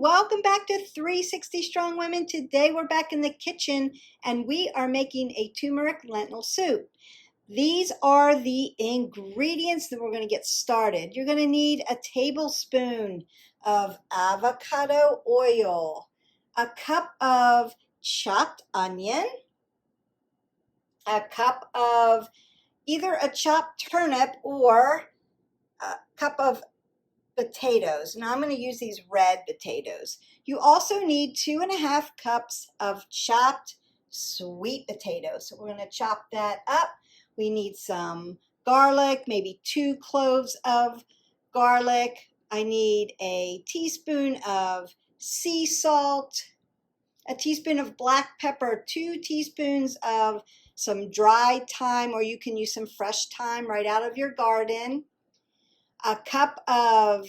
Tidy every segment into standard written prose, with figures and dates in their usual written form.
welcome back to 360 Strong Women. Today we're back in the kitchen and we are making a turmeric lentil soup. These are the ingredients that we're going to get started. You're going to need a tablespoon of avocado oil, a cup of chopped onion, a cup of either a chopped turnip or a cup of potatoes. Now I'm going to use these red potatoes. You also need 2.5 cups of chopped sweet potatoes. So we're going to chop that up. We need some garlic, maybe 2 cloves of garlic. I need a teaspoon of sea salt, a teaspoon of black pepper, 2 teaspoons of some dried thyme, or you can use some fresh thyme right out of your garden. A cup of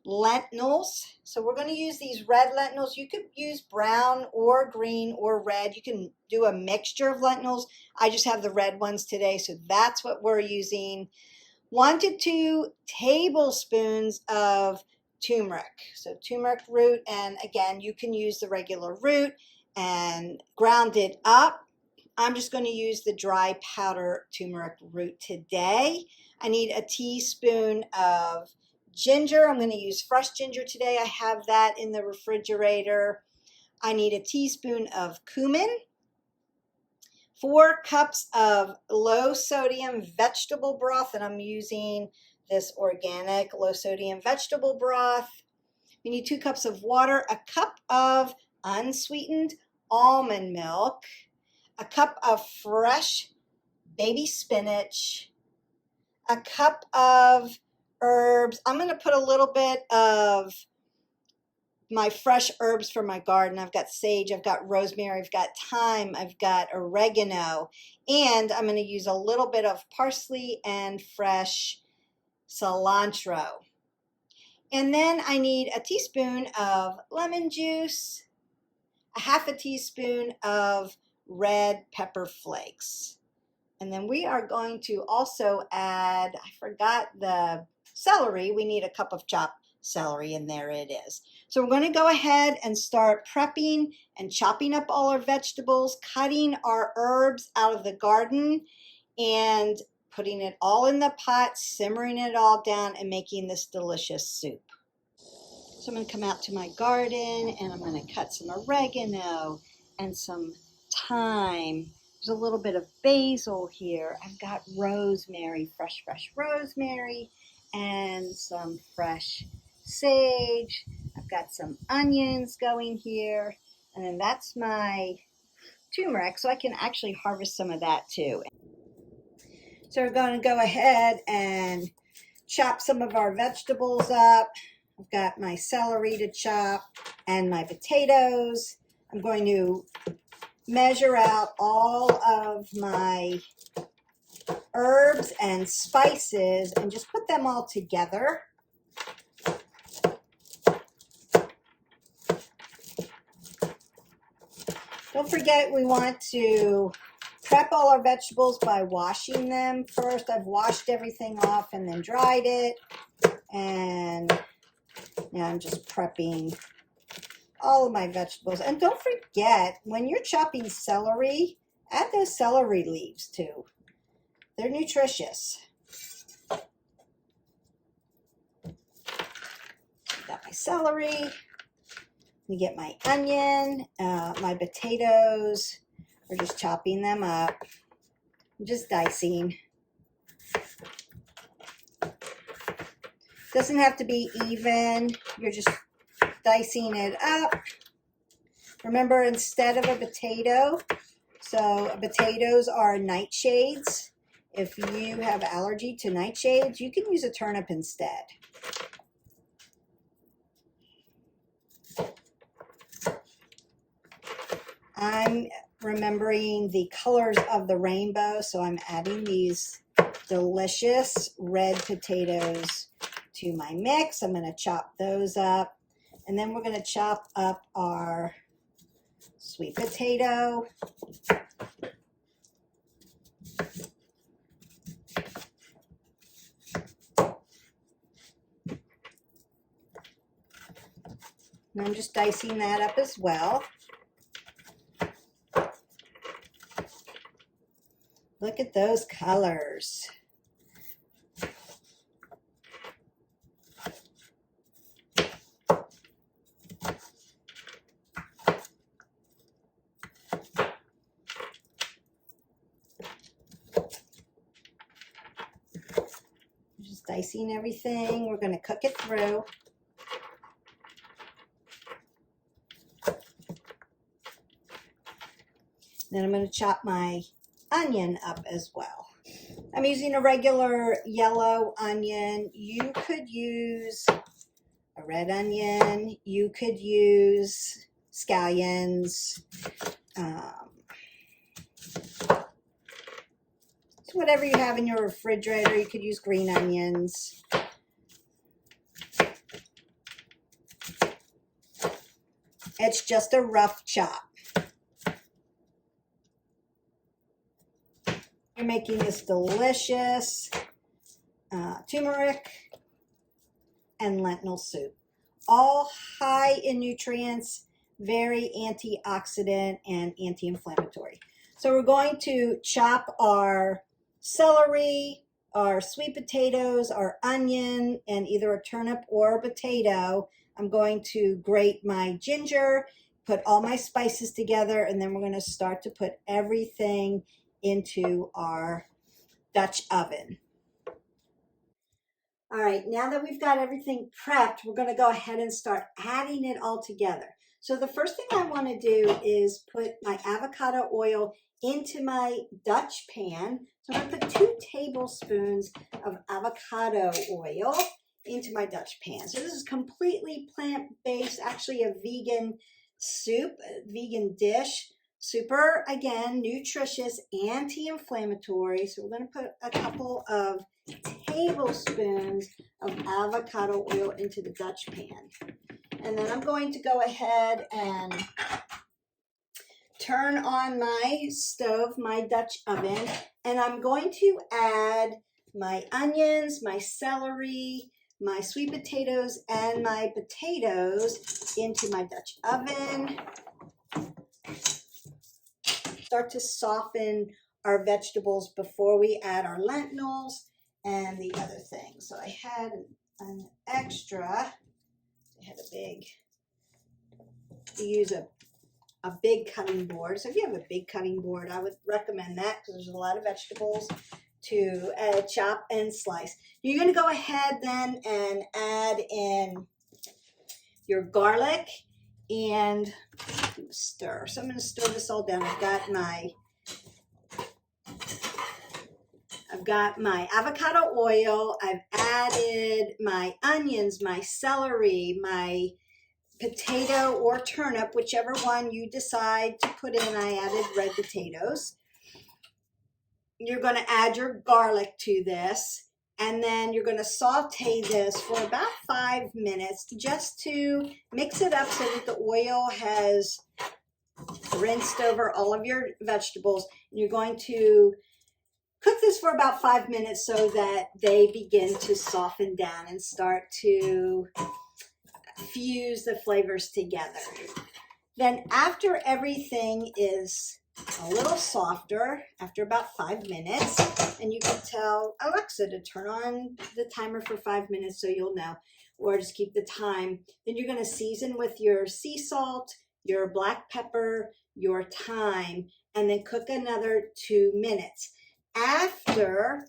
lentils. So we're going to use these red lentils. You could use brown or green or red. You can do a mixture of lentils. I just have the red ones today, so that's what we're using. 1 to 2 tablespoons of turmeric. So turmeric root, and again, you can use the regular root and ground it up. I'm just going to use the dry powder turmeric root today. I need a teaspoon of ginger. I'm going to use fresh ginger today. I have that in the refrigerator. I need a teaspoon of cumin, 4 cups of low sodium vegetable broth, and I'm using this organic low sodium vegetable broth. We need 2 cups of water, a cup of unsweetened almond milk, a cup of fresh baby spinach, a cup of herbs. I'm going to put a little bit of my fresh herbs from my garden. I've got sage, I've got rosemary, I've got thyme, I've got oregano, and I'm going to use a little bit of parsley and fresh cilantro. And then I need a teaspoon of lemon juice, a half a teaspoon of red pepper flakes. And then we are going to also add, I forgot the celery. We need a cup of chopped celery, and there it is. So we're going to go ahead and start prepping and chopping up all our vegetables, cutting our herbs out of the garden, and putting it all in the pot, simmering it all down, and making this delicious soup. So I'm going to come out to my garden, and I'm going to cut some oregano and some thyme. There's a little bit of basil here. I've got rosemary, fresh rosemary, and some fresh sage. I've got some onions going here, and then that's my turmeric, so I can actually harvest some of that too. So we're going to go ahead and chop some of our vegetables up. I've got my celery to chop and my potatoes. I'm going to measure out all of my herbs and spices and just put them all together. Don't forget, we want to prep all our vegetables by washing them first. I've washed everything off and then dried it, and now I'm just prepping all of my vegetables. And don't forget, when you're chopping celery, add those celery leaves too. They're nutritious. Got my celery. Let me get my onion, my potatoes. We're just chopping them up. I'm just dicing. Doesn't have to be even. You're just dicing it up. Remember, instead of a potato, so potatoes are nightshades. If you have allergy to nightshades, you can use a turnip instead. I'm remembering the colors of the rainbow, so I'm adding these delicious red potatoes to my mix. I'm going to chop those up, and then we're going to chop up our sweet potato. And I'm just dicing that up as well. Look at those colors. Just dicing everything. We're going to cook it through. Then I'm going to chop my onion up as well. I'm using a regular yellow onion. You could use a red onion. You could use scallions. Whatever you have in your refrigerator. You could use green onions. It's just a rough chop. You're making this delicious turmeric and lentil soup. All high in nutrients, very antioxidant and anti-inflammatory. So we're going to chop our celery, our sweet potatoes, our onion, and either a turnip or a potato. I'm going to grate my ginger, put all my spices together, and then we're going to start to put everything into our Dutch oven. All right, now that we've got everything prepped, we're going to go ahead and start adding it all together. So the first thing I want to do is put my avocado oil into my Dutch pan. So I'm going to put 2 tablespoons of avocado oil into my Dutch pan. So this is completely plant-based, actually a vegan soup, a vegan dish. Super, again, nutritious, anti-inflammatory. So we're going to put a couple of tablespoons of avocado oil into the Dutch pan. And then I'm going to go ahead and turn on my stove, my Dutch oven, and I'm going to add my onions, my celery, my sweet potatoes, and my potatoes into my Dutch oven. Start to soften our vegetables before we add our lentils and the other things. So I had an extra, I had a big, you use a big cutting board. So if you have a big cutting board, I would recommend that because there's a lot of vegetables to chop and slice. You're going to go ahead then and add in your garlic and stir. So I'm going to stir this all down. I've got my avocado oil. I've added my onions, my celery, my potato or turnip, whichever one you decide to put in. I added red potatoes. You're going to add your garlic to this, and then you're going to saute this for about 5 minutes just to mix it up so that the oil has rinsed over all of your vegetables. And you're going to cook this for about 5 minutes so that they begin to soften down and start to fuse the flavors together. Then after everything is a little softer, after about 5 minutes, and you can tell Alexa to turn on the timer for 5 minutes so you'll know, or just keep the time. Then you're going to season with your sea salt, your black pepper, your thyme, and then cook another 2 minutes. After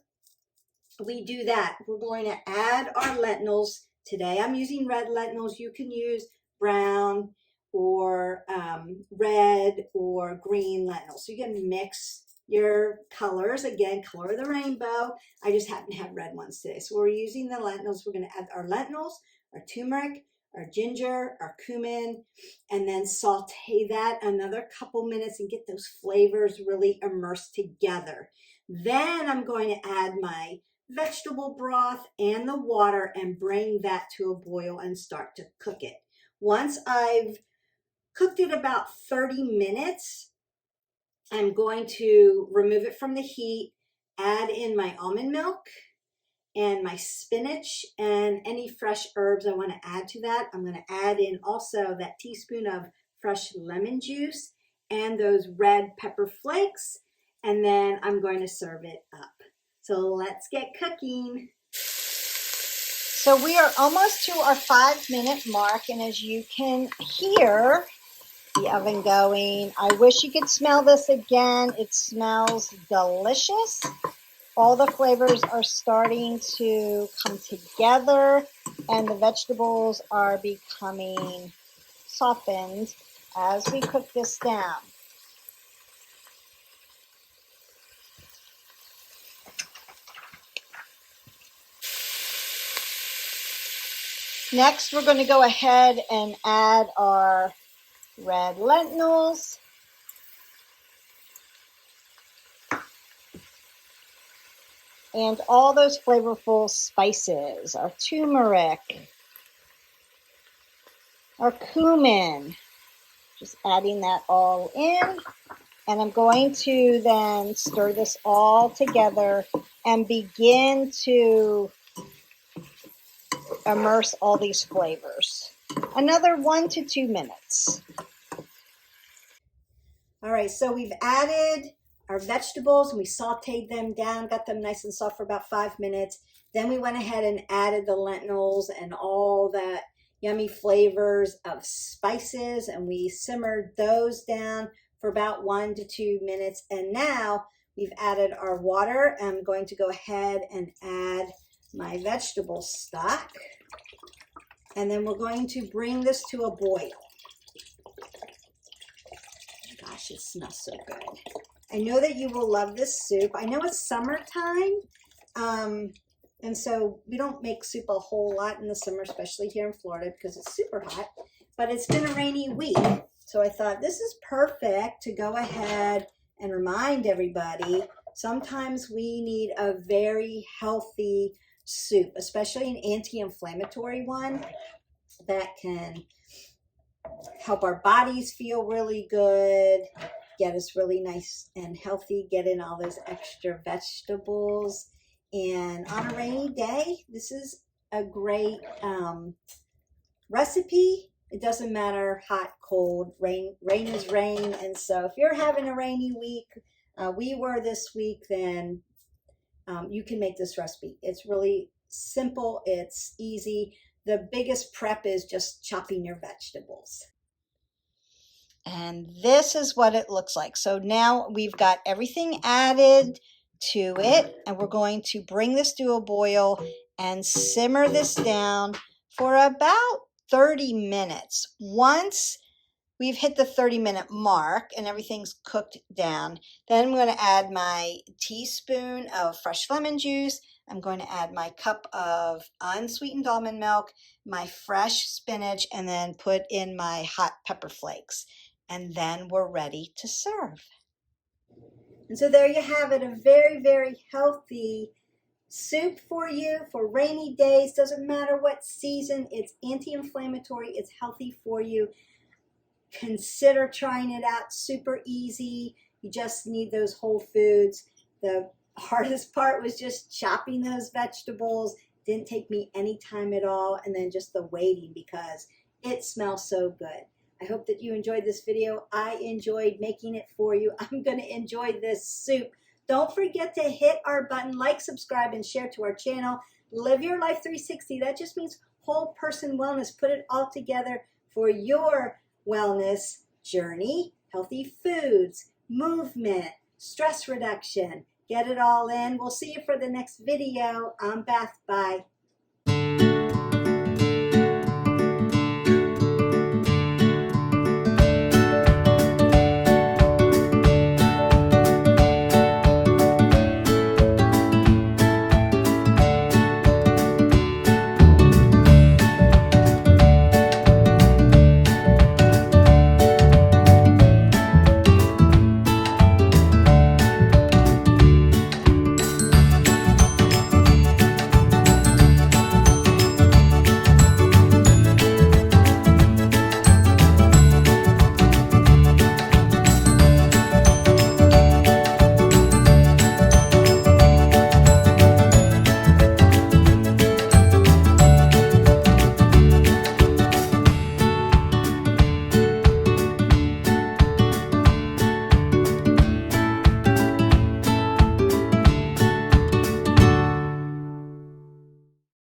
we do that, we're going to add our lentils. Today I'm using red lentils. You can use brown or red or green lentils. So you can mix your colors. Again, color of the rainbow. I just happen to have red ones today. So we're using the lentils. We're going to add our lentils, our turmeric, our ginger, our cumin, and then saute that another couple minutes and get those flavors really immersed together. Then I'm going to add my vegetable broth and the water and bring that to a boil and start to cook it. Once I've cooked it about 30 minutes, I'm going to remove it from the heat, add in my almond milk and my spinach and any fresh herbs I want to add to that. I'm going to add in also that teaspoon of fresh lemon juice and those red pepper flakes, and then I'm going to serve it up. So let's get cooking. So we are almost to our 5-minute mark, and as you can hear the oven going, I wish you could smell this again. It smells delicious. All the flavors are starting to come together, and the vegetables are becoming softened as we cook this down. Next, we're going to go ahead and add our red lentils. And all those flavorful spices, our turmeric, our cumin, just adding that all in. And I'm going to then stir this all together and begin to immerse all these flavors. Another 1 to 2 minutes. All right, so we've added our vegetables and we sauteed them down, got them nice and soft for about 5 minutes. Then we went ahead and added the lentils and all that yummy flavors of spices, and we simmered those down for about 1 to 2 minutes. And now we've added our water. I'm going to go ahead and add my vegetable stock. And then we're going to bring this to a boil. Gosh, it smells so good. I know that you will love this soup. I know it's summertime, and so we don't make soup a whole lot in the summer, especially here in Florida because it's super hot, but it's been a rainy week. So I thought this is perfect to go ahead and remind everybody, sometimes we need a very healthy soup, especially an anti-inflammatory one that can help our bodies feel really good, get us really nice and healthy, get in all those extra vegetables. And on a rainy day, this is a great recipe. It doesn't matter hot, cold, rain is rain. And so if you're having a rainy week, we were this week, then you can make this recipe. It's really simple. It's easy. The biggest prep is just chopping your vegetables. And this is what it looks like. So now we've got everything added to it, and we're going to bring this to a boil and simmer this down for about 30 minutes. Once we've hit the 30-minute mark and everything's cooked down, then I'm going to add my teaspoon of fresh lemon juice. I'm going to add my cup of unsweetened almond milk, my fresh spinach, and then put in my hot pepper flakes. And then we're ready to serve. And so there you have it, a very, very healthy soup for you for rainy days. Doesn't matter what season, it's anti-inflammatory, it's healthy for you. Consider trying it out, super easy. You just need those whole foods. The hardest part was just chopping those vegetables. Didn't take me any time at all, and then just the waiting because it smells so good. I hope that you enjoyed this video. I enjoyed making it for you. I'm going to enjoy this soup. Don't forget to hit our button, like, subscribe, and share to our channel. Live your life 360. That just means whole person wellness. Put it all together for your wellness journey. Healthy foods, movement, stress reduction. Get it all in. We'll see you for the next video. I'm Beth. Bye.